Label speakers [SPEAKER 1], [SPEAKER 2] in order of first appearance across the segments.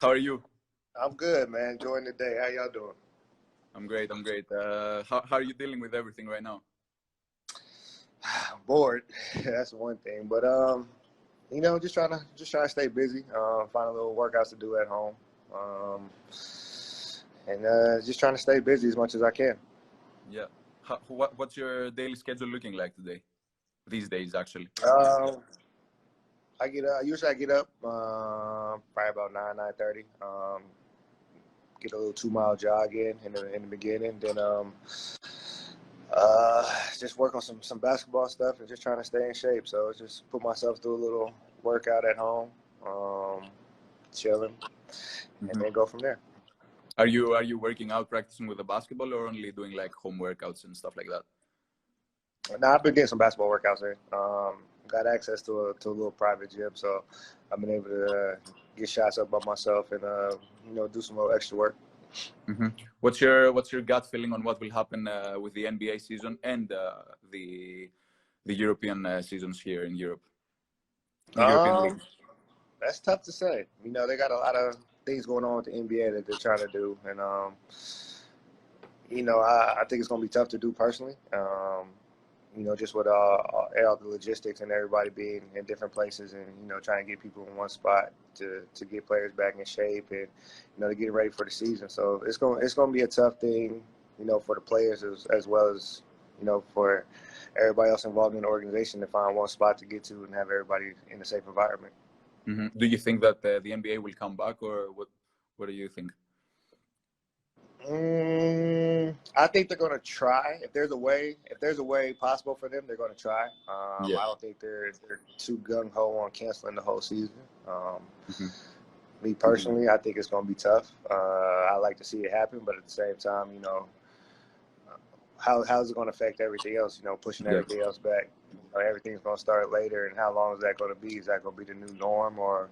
[SPEAKER 1] How are you?
[SPEAKER 2] I'm good, man. Enjoying the day. How y'all doing?
[SPEAKER 1] I'm great. I'm great. How are you dealing with everything right now?
[SPEAKER 2] I'm bored. That's one thing. But just trying to stay busy. Find a little workouts to do at home. Um, and just trying to stay busy as much as I can.
[SPEAKER 1] Yeah. What's your daily schedule looking like today? These days, actually.
[SPEAKER 2] Usually I get up probably about 9:30. Get a little 2 mile jog in the beginning. Then just work on some basketball stuff and just trying to stay in shape. So just put myself through a little workout at home, chilling, and then go from there.
[SPEAKER 1] Are you working out, practicing with the basketball, or only doing like home workouts and stuff like that?
[SPEAKER 2] Now I've been getting some basketball workouts in. Got access to a little private gym, so I've been able to get shots up by myself and do some little extra work.
[SPEAKER 1] What's your gut feeling on what will happen with the NBA season and the European seasons here in Europe? The European League.
[SPEAKER 2] That's tough to say. They got a lot of things going on with the NBA that they're trying to do, and I think it's going to be tough to do personally. Just with all the logistics and everybody being in different places, and trying to get people in one spot to get players back in shape and to get ready for the season. So it's going to be a tough thing, for the players as well as for everybody else involved in the organization to find one spot to get to and have everybody in a safe environment.
[SPEAKER 1] Do you think that the NBA will come back, or what do you think?
[SPEAKER 2] I think they're going to try. If there's a way possible for them, they're going to try. I don't think they're too gung ho on canceling the whole season. Me personally, I think it's going to be tough. I like to see it happen, but at the same time, how's it going to affect everything else? Pushing everything else back. Everything's going to start later, and how long is that going to be? Is that going to be the new norm, or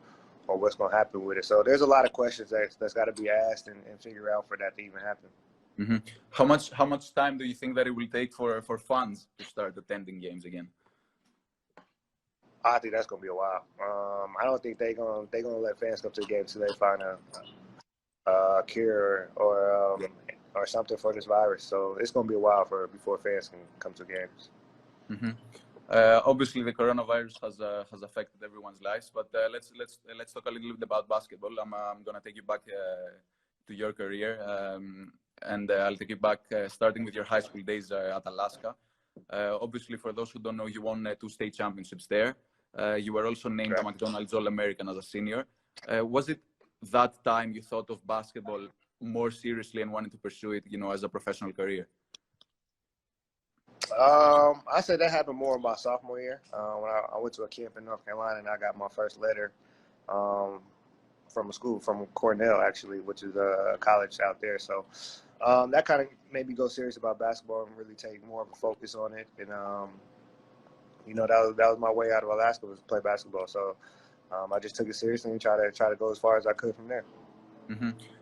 [SPEAKER 2] what's going to happen with it? So there's a lot of questions that's got to be asked and figure out for that to even happen.
[SPEAKER 1] How much time do you think that it will take for fans to start attending games again?
[SPEAKER 2] I think that's going to be a while. I don't think they're gonna let fans come to the game until they find a cure or something for this virus. So it's going to be a while before fans can come to games.
[SPEAKER 1] Obviously, the coronavirus has affected everyone's lives, but let's talk a little bit about basketball. I'm gonna take you back to your career, and I'll take you back starting with your high school days at Alaska. Obviously, for those who don't know, you won 2 state championships there. You were also named a McDonald's All-American as a senior. Was it that time you thought of basketball more seriously and wanted to pursue it, as a professional career?
[SPEAKER 2] I said that happened more in my sophomore year when I went to a camp in North Carolina and I got my first letter from a school, from Cornell actually, which is a college out there. So that kind of made me go serious about basketball and really take more of a focus on it. And that was my way out of Alaska, was to play basketball. So I just took it seriously and try to go as far as I could from there.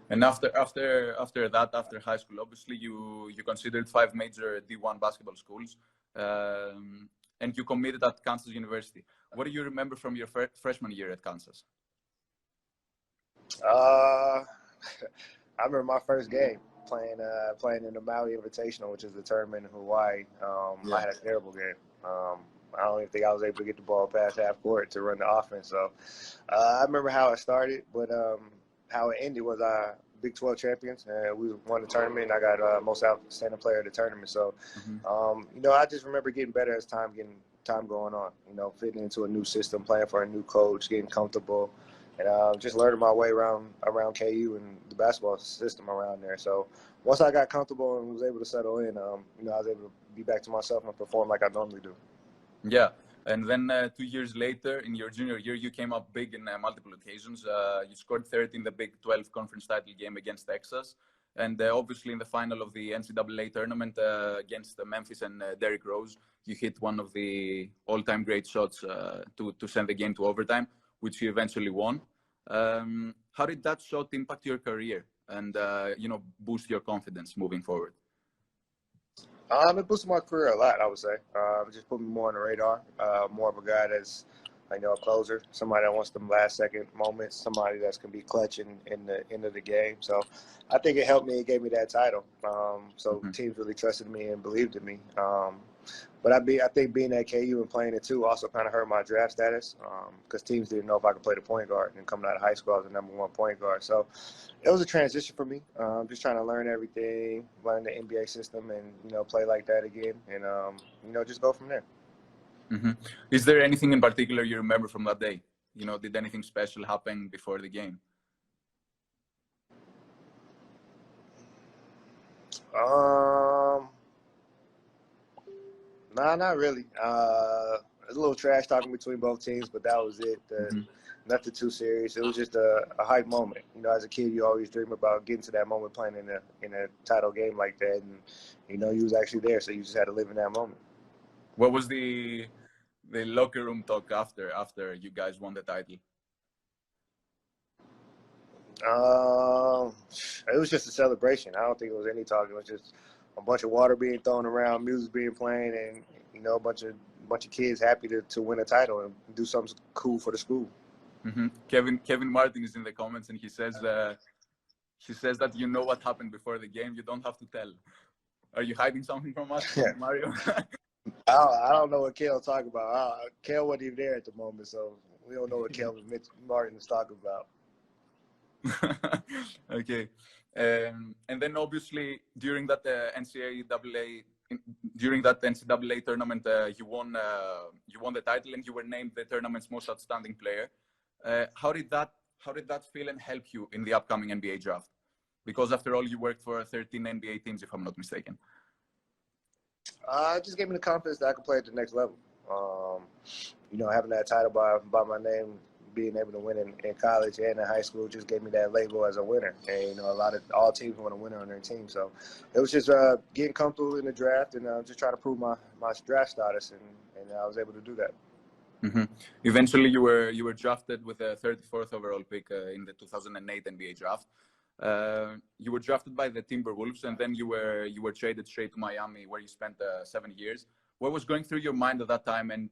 [SPEAKER 1] And after that, after high school, obviously you considered 5 major D1 basketball schools, and you committed at Kansas University. What do you remember from your freshman year at Kansas?
[SPEAKER 2] I remember my first game playing in the Maui Invitational, which is a tournament in Hawaii. I had a terrible game. I don't even think I was able to get the ball past half court to run the offense. So I remember how it started, but how it ended was Big 12 champions. We won the tournament. I got most outstanding player of the tournament. So, I just remember getting better as time going on. Fitting into a new system, playing for a new coach, getting comfortable, and just learning my way around KU and the basketball system around there. So once I got comfortable and was able to settle in, I was able to be back to myself and perform like I normally do.
[SPEAKER 1] Yeah. And then 2 years later, in your junior year, you came up big in multiple occasions. You scored 30 in the Big 12 conference title game against Texas. And obviously in the final of the NCAA tournament against Memphis and Derrick Rose, you hit one of the all-time great shots to send the game to overtime, which you eventually won. How did that shot impact your career and, boost your confidence moving forward?
[SPEAKER 2] It boosted my career a lot, I would say. It just put me more on the radar, more of a guy that's I know a closer, somebody that wants them last second moments, somebody that's can be clutch in the end of the game. So I think it helped me. It gave me that title. So teams really trusted me and believed in me. But I think being at KU and playing it too also kind of hurt my draft status because teams didn't know if I could play the point guard. And coming out of high school, I was the #1 point guard. So it was a transition for me. Just trying to learn everything, learn the NBA system, and play like that again, and just go from there.
[SPEAKER 1] Is there anything in particular you remember from that day? Did anything special happen before the game?
[SPEAKER 2] Nah, not really. A little trash talking between both teams, but that was it. Nothing too serious. It was just a hype moment. As a kid, you always dream about getting to that moment playing in a title game like that, and you was actually there, so you just had to live in that moment.
[SPEAKER 1] What was the locker room talk after you guys won the title?
[SPEAKER 2] It was just a celebration. I don't think it was any talk. It was just a bunch of water being thrown around, music being played, and a bunch of kids happy to win a title and do something cool for the school.
[SPEAKER 1] Kevin Martin is in the comments, and he says that what happened before the game. You don't have to tell. Are you hiding something from us, Mario?
[SPEAKER 2] I don't know what Kale talking about. Kale wasn't even there at the moment, so we don't know what Kevin Martin is talking about.
[SPEAKER 1] Okay, and then obviously during that NCAA tournament, you won the title and you were named the tournament's most outstanding player. How did that feel and help you in the upcoming NBA draft? Because after all, you worked for 13 NBA teams, if I'm not mistaken.
[SPEAKER 2] It just gave me the confidence that I could play at the next level. Having that title by my name, being able to win in college and in high school just gave me that label as a winner. And, all teams want a winner on their team. So it was just getting comfortable in the draft and just trying to prove my draft status. And I was able to do that.
[SPEAKER 1] Eventually, you were drafted with a 34th overall pick in the 2008 NBA draft. You were drafted by the Timberwolves, and then you were traded straight to Miami, where you spent 7 years. What was going through your mind at that time, and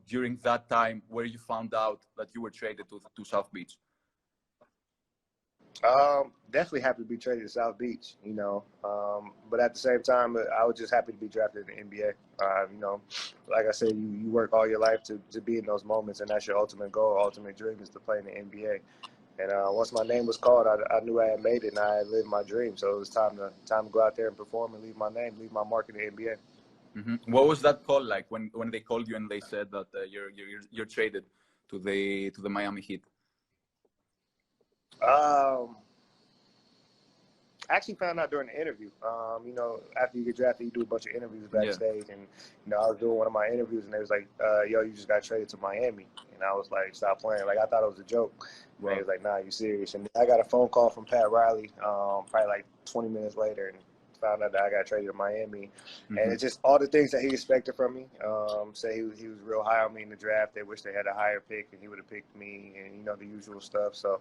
[SPEAKER 1] during that time where you found out that you were traded to South Beach?
[SPEAKER 2] Definitely happy to be traded to South Beach, but at the same time, I was just happy to be drafted in the NBA. Like I said, you work all your life to be in those moments, and that's your ultimate goal, ultimate dream is to play in the NBA. And once my name was called, I knew I had made it and I had lived my dream. So it was time to go out there and perform and leave my name, leave my mark in the NBA.
[SPEAKER 1] What was that call like when they called you and they said that you're traded to the Miami Heat?
[SPEAKER 2] I actually found out during the interview. After you get drafted, you do a bunch of interviews backstage, and I was doing one of my interviews, and they was like, "Yo, you just got traded to Miami," and I was like, "Stop playing!" Like I thought it was a joke. Wow. And he was like, "Nah, you serious?" And I got a phone call from Pat Riley, probably like 20 minutes later, and found out that I got traded to Miami, and it's just all the things that he expected from me. Say he was real high on me in the draft. They wish they had a higher pick, and he would have picked me, and the usual stuff. So.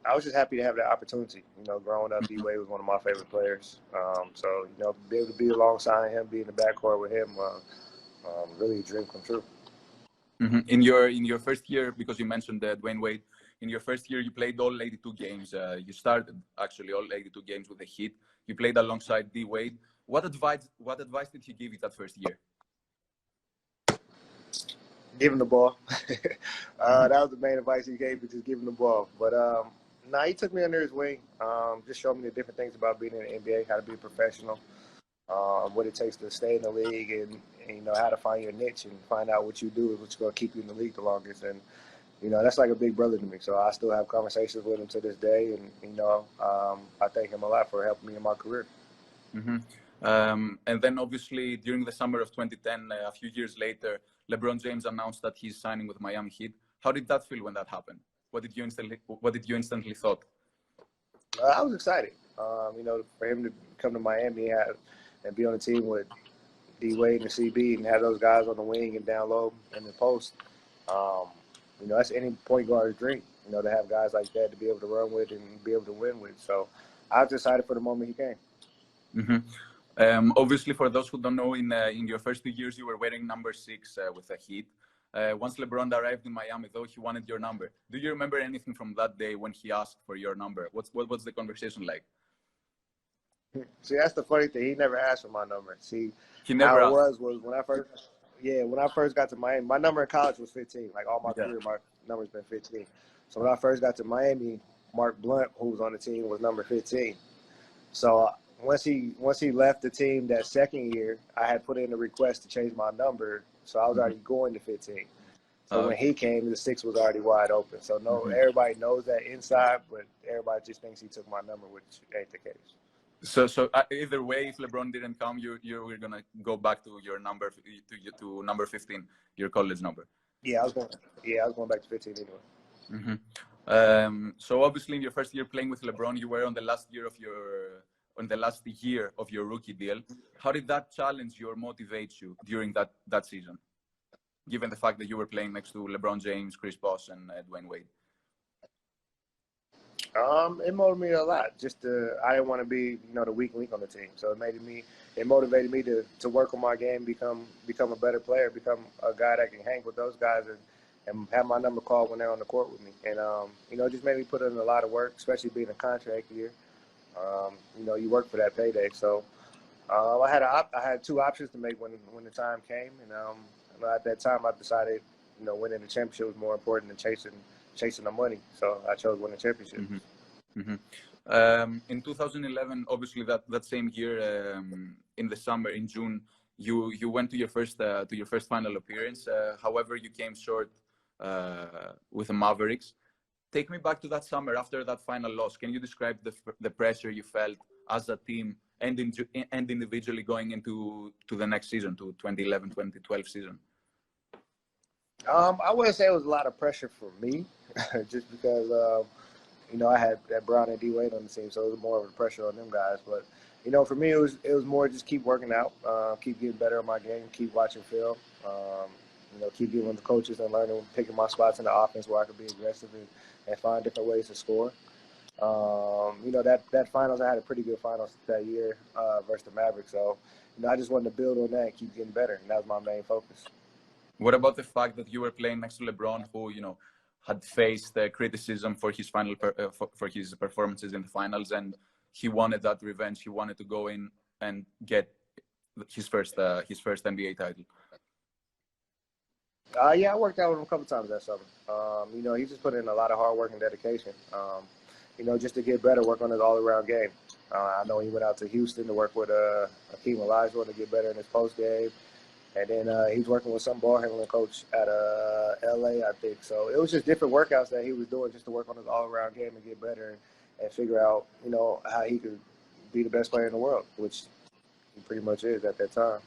[SPEAKER 2] I was just happy to have that opportunity. Growing up, D-Wade was one of my favorite players. So, be able to be alongside him, be in the backcourt with him, really a dream come true.
[SPEAKER 1] In your first year, because you mentioned Dwayne Wade, in your first year you played all 82 games. You started actually all 82 games with the Heat. You played alongside D-Wade. What advice did he give you that first year?
[SPEAKER 2] Give him the ball. That was the main advice he gave me, just give him the ball. But he took me under his wing. Just showed me the different things about being in the NBA, how to be a professional, what it takes to stay in the league, and how to find your niche and find out what you do is what's going to keep you in the league the longest. And that's like a big brother to me. So I still have conversations with him to this day, and I thank him a lot for helping me in my career.
[SPEAKER 1] And then obviously during the summer of 2010, a few years later, LeBron James announced that he's signing with Miami Heat. How did that feel when that happened? What did you instantly thought?
[SPEAKER 2] I was excited. For him to come to Miami and be on a team with D-Wade and CB and have those guys on the wing and down low in the post. That's any point guard's dream. To have guys like that to be able to run with and be able to win with. So I was excited for the moment he came.
[SPEAKER 1] Obviously, for those who don't know, in your first 2 years, you were wearing number 6 with the Heat. Once LeBron arrived in Miami, though, he wanted your number. Do you remember anything from that day when he asked for your number? What was the conversation like?
[SPEAKER 2] See, that's the funny thing. He never asked for my number. See,
[SPEAKER 1] He never
[SPEAKER 2] how it
[SPEAKER 1] asked.
[SPEAKER 2] was when I first got to Miami, my number in college was 15. Like all my career, my number's been 15. So when I first got to Miami, Mark Blunt, who was on the team, was number 15. So once he left the team that second year, I had put in a request to change my number. So I was already going to 15. So when he came, the 6 was already wide open. So everybody knows that inside, but everybody just thinks he took my number, which ain't the case.
[SPEAKER 1] So either way, if LeBron didn't come, you were gonna go back to your number to number 15, your college number.
[SPEAKER 2] Yeah, I was going back to 15 anyway.
[SPEAKER 1] So obviously, in your first year playing with LeBron, you were on the last year of your rookie deal. How did that challenge you or motivate you during that season, given the fact that you were playing next to LeBron James, Chris Bosh, and Dwayne Wade?
[SPEAKER 2] It motivated me a lot. I didn't want to be, the weak link on the team. So it motivated me to work on my game, become a better player, become a guy that can hang with those guys and have my number called when they're on the court with me. And, it just made me put in a lot of work, especially being a contract year. You work for that payday. So I had 2 options to make when the time came. And at that time, I decided, winning the championship was more important than chasing the money. So I chose winning the championship.
[SPEAKER 1] In 2011, obviously that same year, in the summer, in June, you went to your first final appearance. However, you came short with the Mavericks. Take me back to that summer after that final loss. Can you describe the pressure you felt as a team and individually going into the next season, to 2011-2012 season?
[SPEAKER 2] I wouldn't say it was a lot of pressure for me, just because I had that Brown and D Wade on the team, so it was more of a pressure on them guys. But for me, it was more just keep working out, keep getting better at my game, keep watching film, keep getting with the coaches and learning, picking my spots in the offense where I could be aggressive and find different ways to score. That finals, I had a pretty good finals that year versus the Mavericks. So, I just wanted to build on that and keep getting better, and that was my main focus.
[SPEAKER 1] What about the fact that you were playing next to LeBron, who had faced criticism for his for his performances in the finals, and he wanted that revenge. He wanted to go in and get his first NBA title.
[SPEAKER 2] Yeah, I worked out with him a couple times that summer. He just put in a lot of hard work and dedication. Just to get better, work on his all-around game. I know he went out to Houston to work with Hakeem Olajuwon to get better in his post game. And then he's working with some ball handling coach at LA, I think. So it was just different workouts that he was doing just to work on his all-around game and get better and figure out, how he could be the best player in the world, which he pretty much is at that time.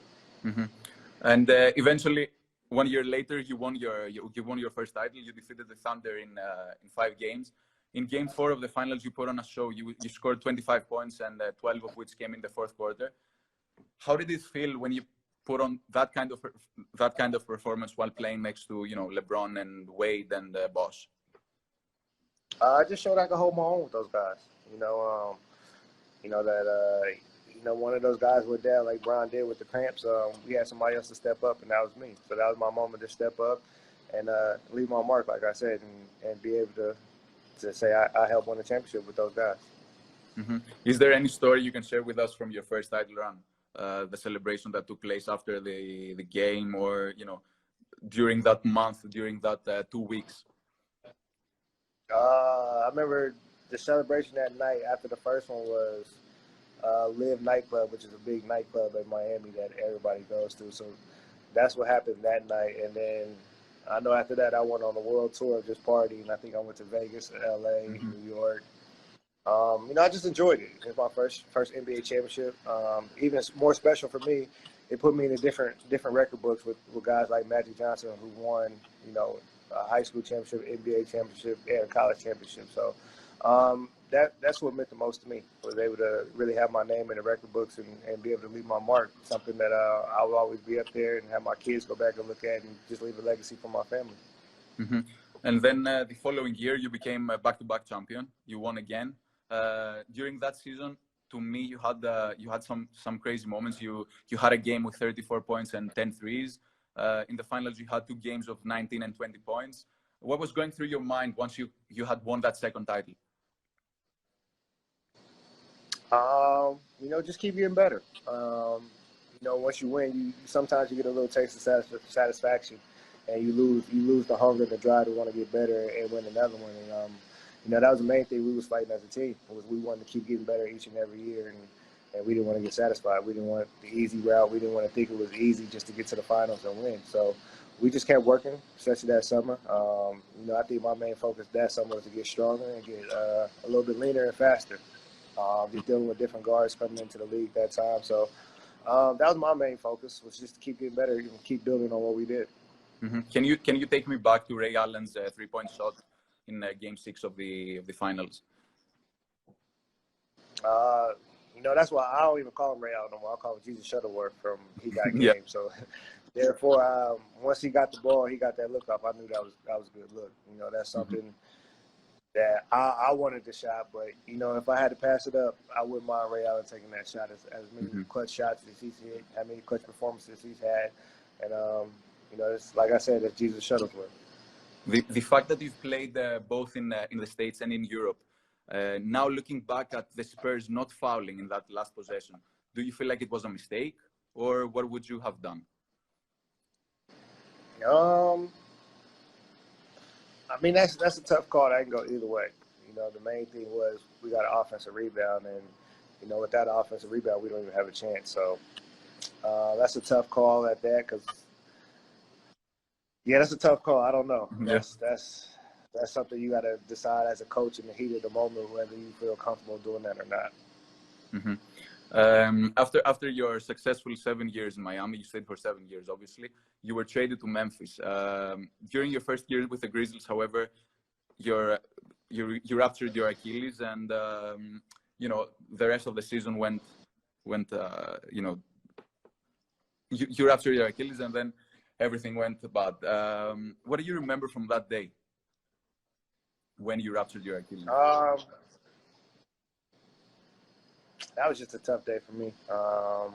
[SPEAKER 1] And eventually, 1 year later, you won your first title. You defeated the Thunder in 5 games. In Game 4 of the finals, you put on a show. You scored 25 points, and 12 of which came in the fourth quarter. How did it feel when you put on that kind of performance while playing next to LeBron and Wade and Bosh?
[SPEAKER 2] I just showed I could hold my own with those guys. One of those guys went down like Bron did with the cramps. We had somebody else to step up, and that was me. So that was my moment to step up and leave my mark, like I said, and be able to say I helped win the championship with those guys.
[SPEAKER 1] Is there any story you can share with us from your first title run? The celebration that took place after the game, or during that month, during that 2 weeks?
[SPEAKER 2] I remember the celebration that night after the first one was Live nightclub, which is a big nightclub in Miami that everybody goes to. So that's what happened that night. And then I know after that I went on a world tour of just partying. I think I went to Vegas, LA, New York. I just enjoyed it. It was my first NBA championship. Even more special for me, it put me in different record books with guys like Magic Johnson, who won, a high school championship, NBA championship, and a college championship. So that's what meant the most to me, was able to really have my name in the record books and be able to leave my mark, something that I will always be up there and have my kids go back and look at and just leave a legacy for my family.
[SPEAKER 1] And then the following year, you became a back-to-back champion. You won again. During that season, to me, you had some crazy moments. You had a game with 34 points and 10 threes. In the finals, you had 2 games of 19 and 20 points. What was going through your mind once you had won that second title?
[SPEAKER 2] Just keep getting better. Once you win, you sometimes you get a little taste of satisfaction, and you lose the hunger, the drive to want to get better and win another one. And that was the main thing we was fighting as a team. Was we wanted to keep getting better each and every year, and we didn't want to get satisfied. We didn't want the easy route. We didn't want to think it was easy just to get to the finals and win. So we just kept working, especially that summer. I think my main focus that summer was to get stronger and get a little bit leaner and faster. Just dealing with different guards coming into the league that time. So that was my main focus, was just to keep getting better and keep building on what we did.
[SPEAKER 1] Mm-hmm. Can you take me back to Ray Allen's 3-point shot in Game 6 of the finals?
[SPEAKER 2] That's why I don't even call him Ray Allen no more. I call him Jesus Shuttleworth from He Got Game.
[SPEAKER 1] Yeah.
[SPEAKER 2] So therefore, once he got the ball, he got that look up. I knew that was a good look. That's something that I wanted the shot, but if I had to pass it up, I wouldn't mind Ray Allen taking that shot. As many clutch shots as he's hit, how many clutch performances he's had, and it's like I said, it's Jesus Shuttlesworth.
[SPEAKER 1] The fact that you've played both in the States and in Europe, now looking back at the Spurs not fouling in that last possession, do you feel like it was a mistake, or what would you have done?
[SPEAKER 2] That's a tough call. I can go either way. The main thing was we got an offensive rebound, and without an offensive rebound, we don't even have a chance. So that's a tough call at that, because that's a tough call. I don't know.
[SPEAKER 1] Yeah.
[SPEAKER 2] That's something you got to decide as a coach in the heat of the moment, whether you feel comfortable doing that or not.
[SPEAKER 1] Mm-hmm. After your successful 7 years in Miami, you stayed for 7 years, obviously, you were traded to Memphis. During your first year with the Grizzlies, however, you ruptured your Achilles, and the rest of the season went you ruptured your Achilles, and then everything went bad. What do you remember from that day when you ruptured your Achilles?
[SPEAKER 2] That was just a tough day for me. I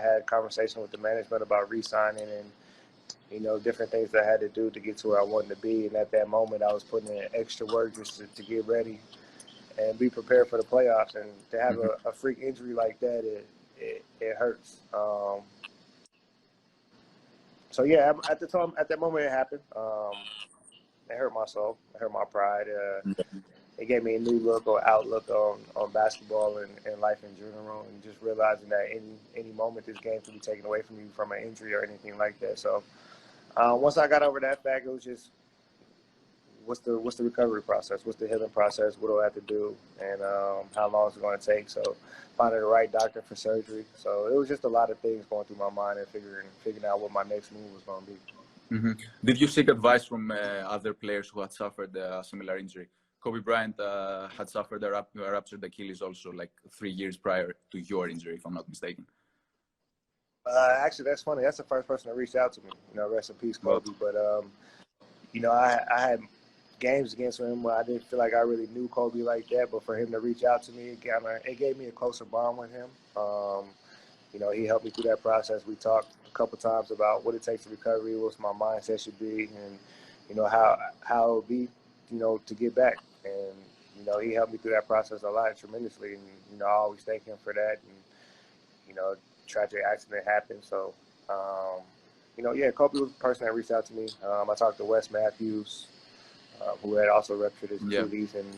[SPEAKER 2] had a conversation with the management about re-signing and, different things that I had to do to get to where I wanted to be. And at that moment, I was putting in extra work just to get ready and be prepared for the playoffs. And to have a freak injury like that, it hurts. So yeah, at that moment it happened. It hurt my soul. It hurt my pride. It gave me a new look or outlook on basketball and life in general, and just realizing that any moment this game could be taken away from you from an injury or anything like that. So once I got over that fact, it was just what's the recovery process? What's the healing process? What do I have to do? And how long is it going to take? So finding the right doctor for surgery. So it was just a lot of things going through my mind and figuring out what my next move was going to be.
[SPEAKER 1] Mm-hmm. Did you seek advice from other players who had suffered a similar injury? Kobe Bryant had suffered a ruptured Achilles also, like 3 years prior to your injury, if I'm not mistaken.
[SPEAKER 2] Actually, that's funny. That's the first person that reached out to me. Rest in peace, Kobe. But I had games against him where I didn't feel like I really knew Kobe like that. But for him to reach out to me, it gave me a closer bond with him. He helped me through that process. We talked a couple times about what it takes to recovery, what my mindset should be, and how it would be, to get back. And he helped me through that process a lot, tremendously. And I always thank him for that. And tragic accident happened. So Kobe was the person that reached out to me. I talked to Wes Matthews, who had also ruptured his Achilles, and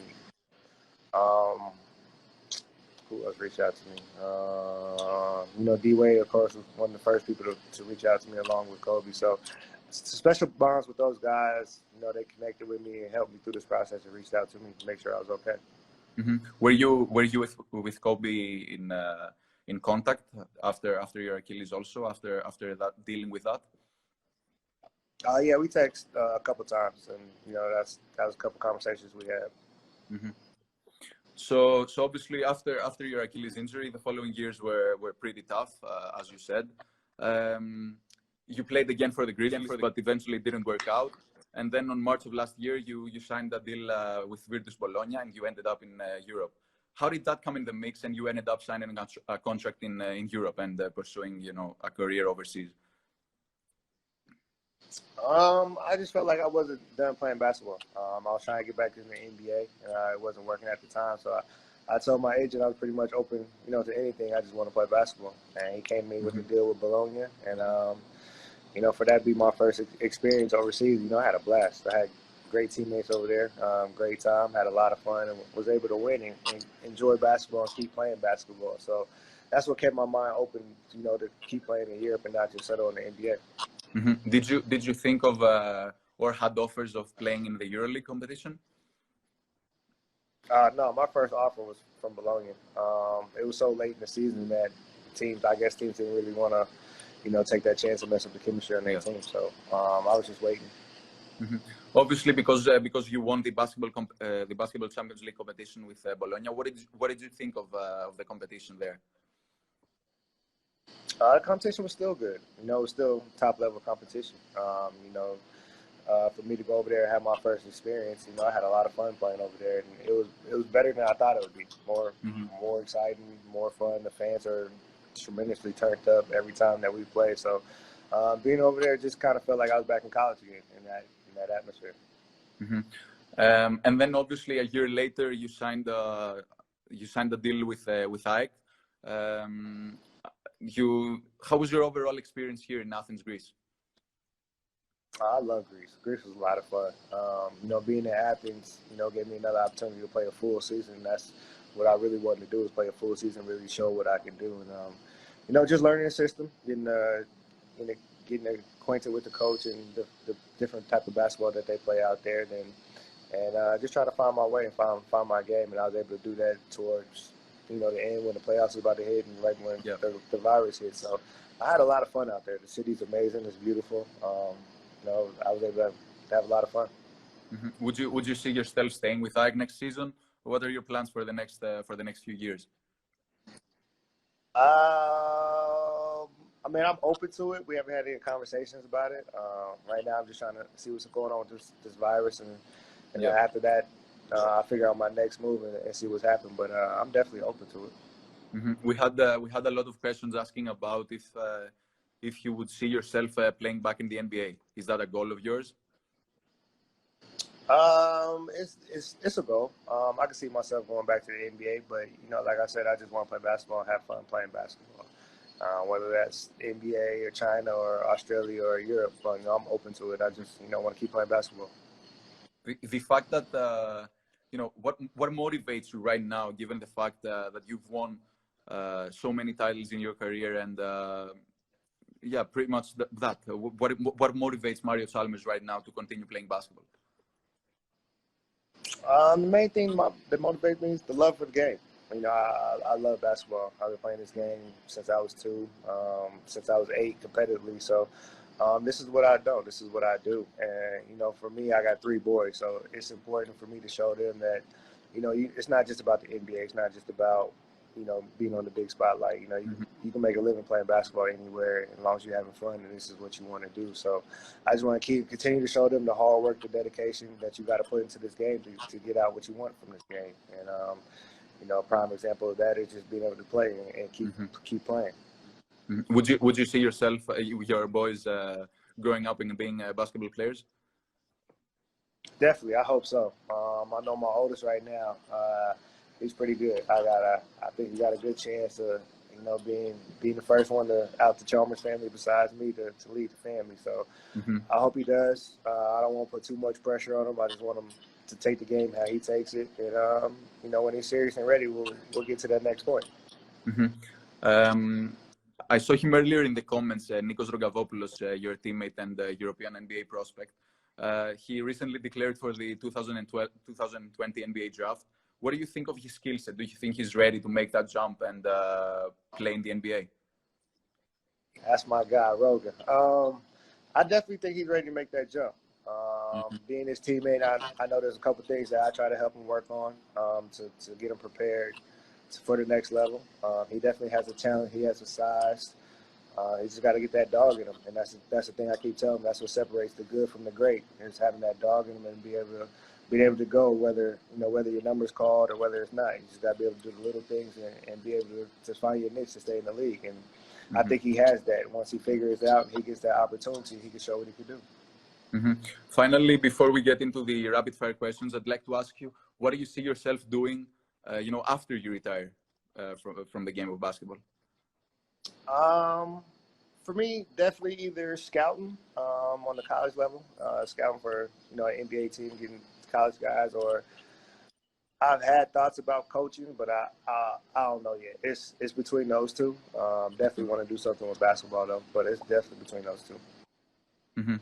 [SPEAKER 2] who else reached out to me? D-Wade, of course, was one of the first people to reach out to me along with Kobe. So special bonds with those guys. They connected with me and helped me through this process and reached out to me to make sure I was okay.
[SPEAKER 1] Mm-hmm. Were you with Kobe in contact after your Achilles also, after that, dealing with that?
[SPEAKER 2] Yeah, we text a couple times, and that was a couple conversations we had.
[SPEAKER 1] Mm-hmm. So obviously after your Achilles injury, the following years were pretty tough, as you said. You played again for the Grizzlies, but eventually it didn't work out. And then on March of last year, you signed a deal with Virtus Bologna, and you ended up in Europe. How did that come in the mix, and you ended up signing a contract in Europe and pursuing a career overseas?
[SPEAKER 2] I just felt like I wasn't done playing basketball. I was trying to get back in the NBA, and it wasn't working at the time. So I told my agent I was pretty much open, to anything. I just want to play basketball, and he came to me with a deal with Bologna, and for that to be my first experience overseas, I had a blast. I had great teammates over there, great time, had a lot of fun, and was able to win and enjoy basketball and keep playing basketball. So that's what kept my mind open, to keep playing in Europe and not just settle in the NBA.
[SPEAKER 1] Did you think of or had offers of playing in the EuroLeague competition?
[SPEAKER 2] No, my first offer was from Bologna. It was so late in the season that teams didn't really want to, take that chance and mess up the chemistry on their team. So I was just waiting.
[SPEAKER 1] Obviously, because you won the basketball Champions League competition with Bologna. What did you think of the competition there?
[SPEAKER 2] The competition was still good. It was still top level competition. For me to go over there and have my first experience, I had a lot of fun playing over there, and it was better than I thought it would be. More exciting, more fun. The fans are tremendously turned up every time that we play. So being over there just kind of felt like I was back in college again in that atmosphere.
[SPEAKER 1] And then obviously a year later you signed a deal with AEK. How was your overall experience here in Athens, Greece?
[SPEAKER 2] I love Greece. Greece was a lot of fun. Being in Athens, gave me another opportunity to play a full season. That's what I really wanted to do, is play a full season, really show what I can do. And, just learning the system, getting acquainted with the coach and the different type of basketball that they play out there. And just try to find my way and find my game. And I was able to do that towards, the end when the playoffs was about to hit and right when the virus hit. So I had a lot of fun out there. The city's amazing. It's beautiful. I was able to have a lot of fun.
[SPEAKER 1] Would you see yourself staying with AEK next season? What are your plans for the next few years?
[SPEAKER 2] I'm open to it. We haven't had any conversations about it. Right now, I'm just trying to see what's going on with this virus, and then after that, I'll figure out my next move and see what's happening. But I'm definitely open to it.
[SPEAKER 1] We had a lot of questions asking about if you would see yourself playing back in the NBA. Is that a goal of yours?
[SPEAKER 2] It's a goal. I can see myself going back to the NBA, but like I said, I just want to play basketball and have fun playing basketball. Whether that's NBA or China or Australia or Europe, I'm open to it. I just want to keep playing basketball.
[SPEAKER 1] The fact that what motivates you right now, given the fact that you've won so many titles in your career, and pretty much that. What motivates Mario Chalmers right now to continue playing basketball?
[SPEAKER 2] The main thing that motivates me is the love for the game. I love basketball. I've been playing this game since I was 2, since I was 8 competitively. So this is what I know. This is what I do. And, for me, I got 3 boys. So it's important for me to show them that, it's not just about the NBA. It's not just about, being on the big spotlight. You can make a living playing basketball anywhere as long as you're having fun, and this is what you want to do. So I just want to continue to show them the hard work, the dedication that you got to put into this game to get out what you want from this game. And, a prime example of that is just being able to play and keep playing.
[SPEAKER 1] Would you see yourself, your boys, growing up and being basketball players?
[SPEAKER 2] Definitely, I hope so. I know my oldest right now. He's pretty good. I think he got a good chance of, being the first one out the Chalmers family besides me to lead the family. So I hope he does. I don't want to put too much pressure on him. I just want him to take the game how he takes it. And, when he's serious and ready, we'll get to that next point.
[SPEAKER 1] I saw him earlier in the comments, Nikos Rogavopoulos, your teammate and European NBA prospect. He recently declared for the 2020 NBA draft. What do you think of his skill set? Do you think he's ready to make that jump and play in the NBA?
[SPEAKER 2] That's my guy, Rogan. I definitely think he's ready to make that jump. Being his teammate, I know there's a couple things that I try to help him work on to get him prepared for the next level. He definitely has a talent. He has a size. He's just got to get that dog in him, and that's the thing I keep telling him. That's what separates the good from the great, is having that dog in him and being able to go whether your number's called or whether it's not. You just got to be able to do the little things and be able to find your niche to stay in the league. And I think he has that. Once he figures it out and he gets that opportunity, he can show what he can do.
[SPEAKER 1] Mm-hmm. Finally, before we get into the rapid fire questions, I'd like to ask you, what do you see yourself doing, after you retire from the game of basketball?
[SPEAKER 2] For me, definitely either scouting on the college level, scouting for an NBA team, getting college guys, or I've had thoughts about coaching, but I don't know yet. It's between those two. Definitely want to do something with basketball though, but it's definitely between those two.
[SPEAKER 1] Mm-hmm.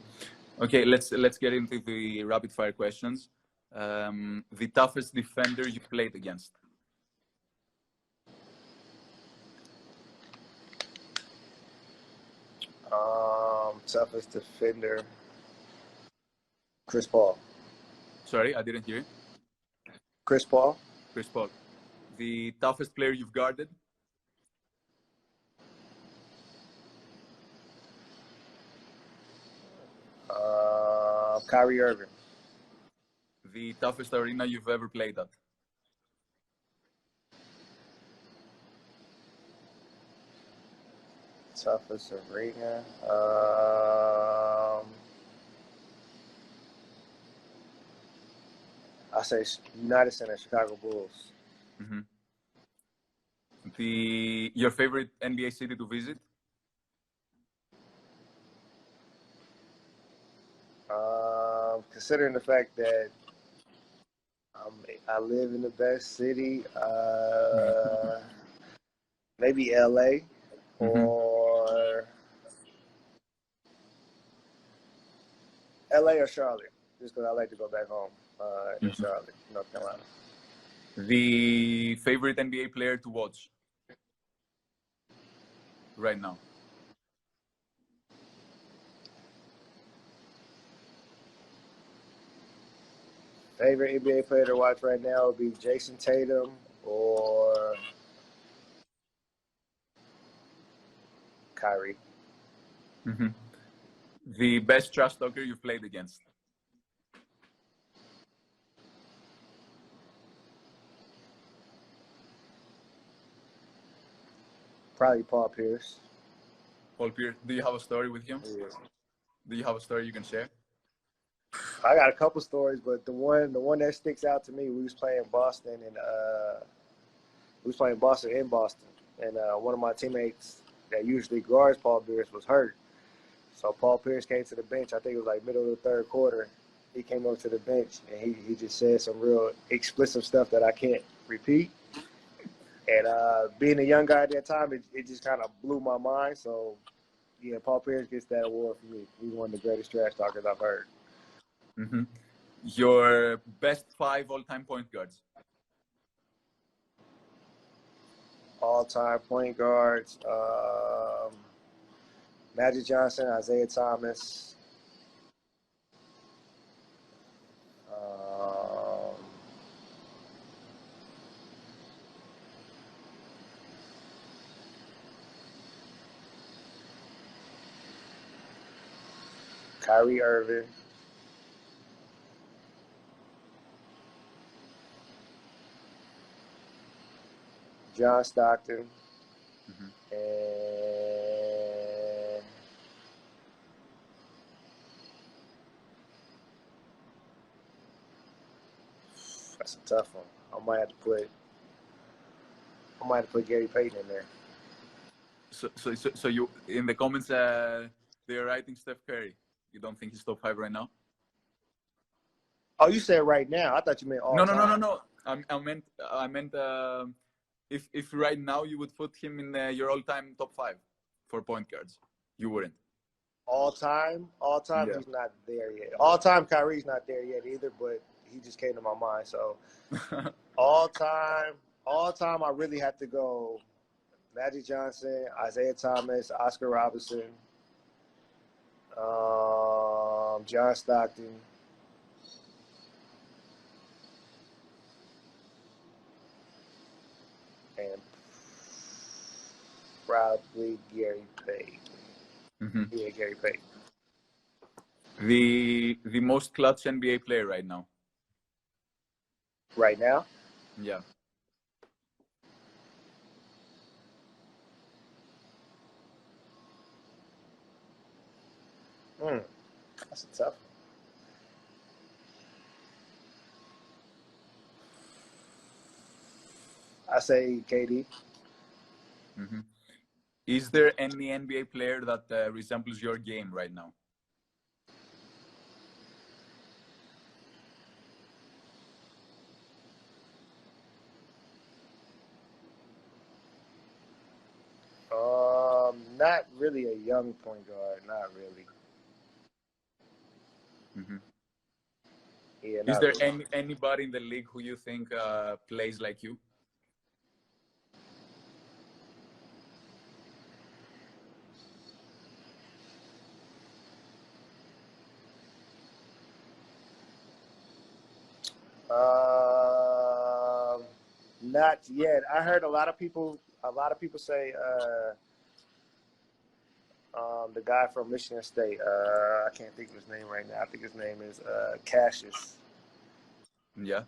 [SPEAKER 1] Okay, let's get into the rapid fire questions. The toughest defender you played against?
[SPEAKER 2] Toughest defender, Chris Paul.
[SPEAKER 1] Sorry, I didn't hear you.
[SPEAKER 2] Chris Paul.
[SPEAKER 1] Chris Paul. The toughest player you've guarded?
[SPEAKER 2] Kyrie Irving.
[SPEAKER 1] The toughest arena you've ever played at?
[SPEAKER 2] Toughest arena. I say United Center, Chicago Bulls.
[SPEAKER 1] Mm-hmm. Your favorite NBA city to visit?
[SPEAKER 2] Considering the fact that I live in the best city, maybe LA or LA or Charlotte, just because I like to go back home in Charlotte, North Carolina.
[SPEAKER 1] The favorite NBA player to watch right now?
[SPEAKER 2] Favorite NBA player to watch right now would be Jason Tatum or Kyrie.
[SPEAKER 1] Mm-hmm. The best trash talker you've played against?
[SPEAKER 2] Probably Paul Pierce.
[SPEAKER 1] Paul Pierce. Do you have a story with him?
[SPEAKER 2] Yeah.
[SPEAKER 1] Do you have a story you can share?
[SPEAKER 2] I got a couple stories, but the one that sticks out to me, we was playing Boston in Boston, and one of my teammates that usually guards Paul Pierce was hurt. So Paul Pierce came to the bench. I think it was like middle of the third quarter. He came over to the bench and he just said some real explicit stuff that I can't repeat. And being a young guy at that time, it just kind of blew my mind. So yeah, Paul Pierce gets that award for me. He's one of the greatest trash talkers I've heard.
[SPEAKER 1] Mm-hmm. Your best 5 all-time point guards?
[SPEAKER 2] All-time point guards: Magic Johnson, Isaiah Thomas, Kyrie Irving, John Stockton, and that's a tough one. I might have to put Gary Payton in there.
[SPEAKER 1] So you in the comments they're writing Steph Curry. You don't think he's top 5 right now?
[SPEAKER 2] Oh, you said right now. I thought you meant all time.
[SPEAKER 1] No. I meant if right now you would put him in your all-time top 5 for point guards, you wouldn't.
[SPEAKER 2] All time,
[SPEAKER 1] Yeah.
[SPEAKER 2] He's not there yet. All time, Kyrie's not there yet either, but he just came to my mind. So all time, I really have to go Magic Johnson, Isaiah Thomas, Oscar Robertson, John Stockton, and probably Gary Payton.
[SPEAKER 1] Mm-hmm.
[SPEAKER 2] Yeah, Gary Payton.
[SPEAKER 1] The most clutch NBA player right now?
[SPEAKER 2] Right now?
[SPEAKER 1] Yeah.
[SPEAKER 2] That's a tough one. I say KD.
[SPEAKER 1] Mm-hmm. Is there any NBA player that resembles your game right now?
[SPEAKER 2] Not really a young point guard. Not really.
[SPEAKER 1] Mm-hmm.
[SPEAKER 2] Yeah,
[SPEAKER 1] Is
[SPEAKER 2] not
[SPEAKER 1] there
[SPEAKER 2] really.
[SPEAKER 1] anybody in the league who you think plays like you?
[SPEAKER 2] Not yet. I heard a lot of people say the guy from Michigan State. I can't think of his name right now. I think his name is Cassius.
[SPEAKER 1] Yeah.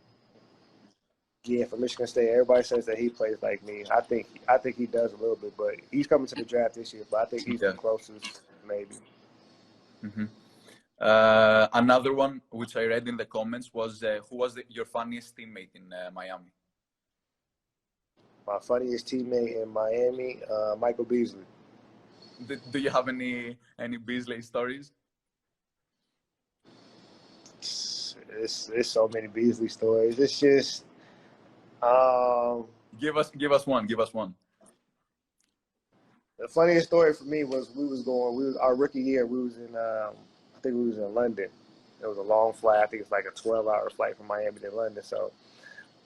[SPEAKER 2] Yeah, from Michigan State. Everybody says that he plays like me. I think he does a little bit, but he's coming to the draft this year. But I think he's the closest, maybe.
[SPEAKER 1] Mm-hmm. Another one which I read in the comments was who was your funniest teammate in Miami?
[SPEAKER 2] My funniest teammate in Miami, Michael Beasley.
[SPEAKER 1] Do you have any Beasley stories?
[SPEAKER 2] It's so many Beasley stories. It's just
[SPEAKER 1] give us one. Give us one.
[SPEAKER 2] The funniest story for me was our rookie year. We was in I think we was in London. It was a long flight. I think it's like a 12-hour flight from Miami to London. So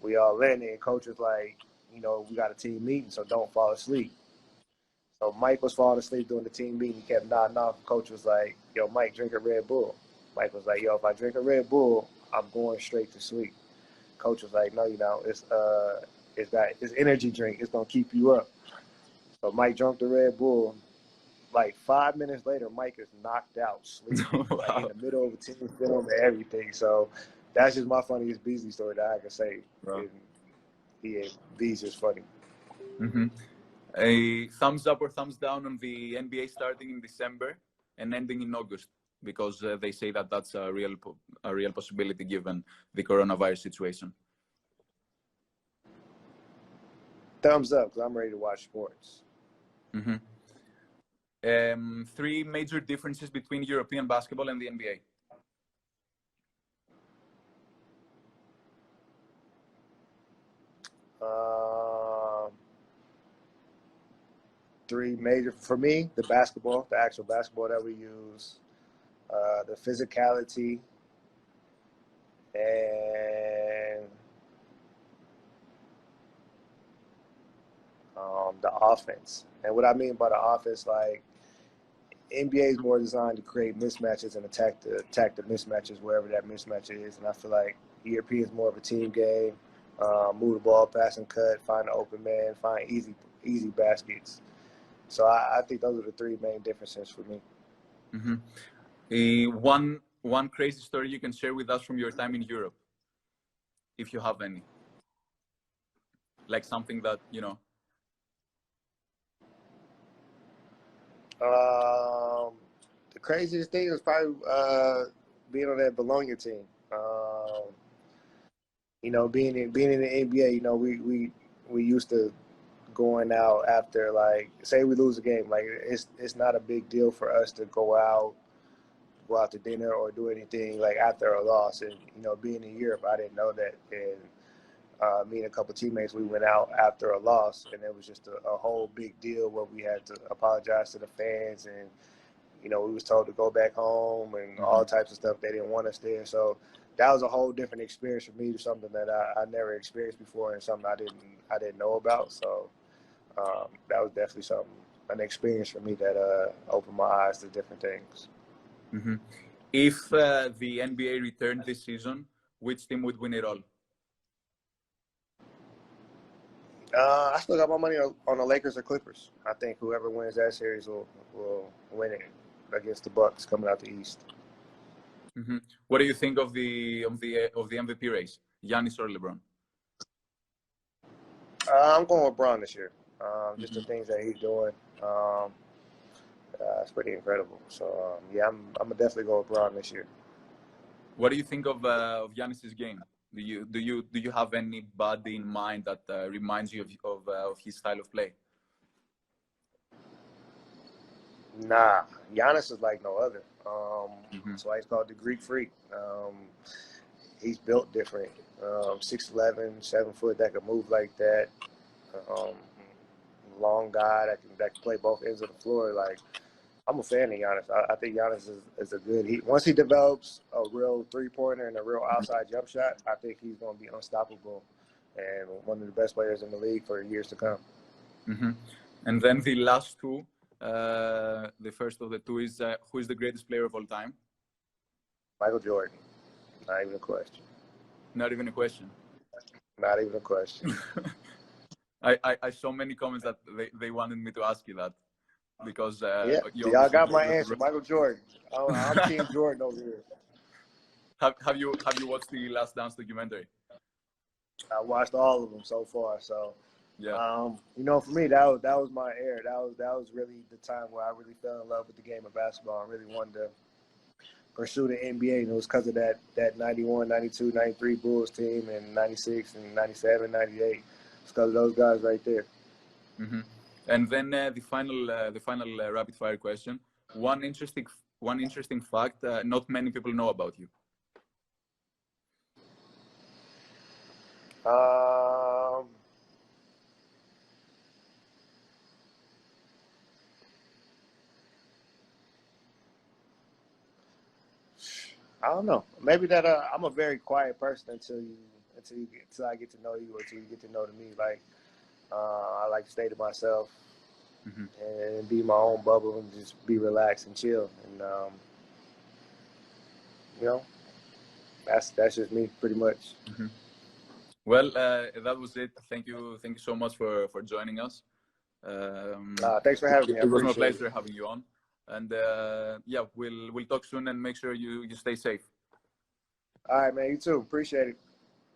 [SPEAKER 2] we all landed, and coach was like, we got a team meeting, so don't fall asleep. So Mike was falling asleep during the team meeting. He kept nodding off. Coach was like, yo, Mike, drink a Red Bull. Mike was like, yo, if I drink a Red Bull, I'm going straight to sleep. Coach was like, no, you don't. It's energy drink. It's going to keep you up. So Mike drank the Red Bull. Like 5 minutes later, Mike is knocked out, sleeping,
[SPEAKER 1] Wow.
[SPEAKER 2] like in the middle of a team film and everything. So that's just my funniest Beasley story that I can say. Yeah, Beasley is funny.
[SPEAKER 1] Mm-hmm. A thumbs up or thumbs down on the NBA starting in December and ending in August, because they say that that's a real possibility given the coronavirus situation.
[SPEAKER 2] Thumbs up, because I'm ready to watch sports.
[SPEAKER 1] Mm-hmm. 3 major differences between European basketball and the NBA.
[SPEAKER 2] Three major for me: the actual basketball that we use, the physicality, and the offense. And what I mean by the offense, like NBA is more designed to create mismatches and attack the mismatches wherever that mismatch is. And I feel like ERP is more of a team game. Move the ball, pass and cut, find an open man, find easy baskets. So I think those are the 3 main differences for me.
[SPEAKER 1] Mm-hmm. One crazy story you can share with us from your time in Europe, if you have any, like something that
[SPEAKER 2] The craziest thing was probably being on that Bologna team. Being in the NBA, we used to going out after, like, say we lose a game, like it's not a big deal for us to go out to dinner or do anything like after a loss. And being in Europe, I didn't know that. And me and a couple of teammates, we went out after a loss, and it was just a whole big deal where we had to apologize to the fans, and we was told to go back home and all types of stuff. They didn't want us there. So that was a whole different experience for me, something that I never experienced before, and something I didn't know about. So that was definitely an experience for me that opened my eyes to different things.
[SPEAKER 1] Mm-hmm. If the NBA returned this season, which team would win it all?
[SPEAKER 2] I still got my money on the Lakers or Clippers. I think whoever wins that series will win it against the Bucks coming out the East.
[SPEAKER 1] Mm-hmm. What do you think of the MVP race, Giannis or LeBron?
[SPEAKER 2] I'm going with Bron this year. Just the things that he's doing, it's pretty incredible. So I'm definitely going with Bron this year.
[SPEAKER 1] What do you think of Giannis's game? Do you have anybody in mind that reminds you of his style of play?
[SPEAKER 2] Nah, Giannis is like no other. That's why he's called the Greek Freak. He's built different. 6'11", 7 foot, that can move like that. Long guy that can play both ends of the floor. Like, I'm a fan of Giannis. I think Giannis is a good. Once he develops a real 3-pointer and a real outside jump shot, I think he's going to be unstoppable and one of the best players in the league for years to come.
[SPEAKER 1] And then the last two, the first of the two is who is the greatest player of all time?
[SPEAKER 2] Michael Jordan. Not even a question.
[SPEAKER 1] Not even a question.
[SPEAKER 2] Not even a question.
[SPEAKER 1] I saw many comments that they wanted me to ask you that. Because
[SPEAKER 2] y'all got my answer, Michael Jordan. I'm Team Jordan over here.
[SPEAKER 1] Have you watched the Last Dance documentary?
[SPEAKER 2] I watched all of them so far. So,
[SPEAKER 1] yeah.
[SPEAKER 2] For me, that was my era. That was really the time where I really fell in love with the game of basketball and really wanted to pursue the NBA. And it was because of that 91, 92, 93 Bulls team, and 96 and 97, 98. It's because of those guys right there.
[SPEAKER 1] And then the final rapid fire question. One interesting fact not many people know about you.
[SPEAKER 2] I don't know. Maybe that I'm a very quiet person until I get to know you, or until you get to know me. Like, I like to stay to myself and be my own bubble and just be relaxed and chill. And that's just me pretty much.
[SPEAKER 1] Well, that was it. Thank you so much for joining us.
[SPEAKER 2] Thanks for having me.
[SPEAKER 1] It was my pleasure having you on. And we'll talk soon, and make sure you stay safe.
[SPEAKER 2] All right, man. You too. Appreciate it.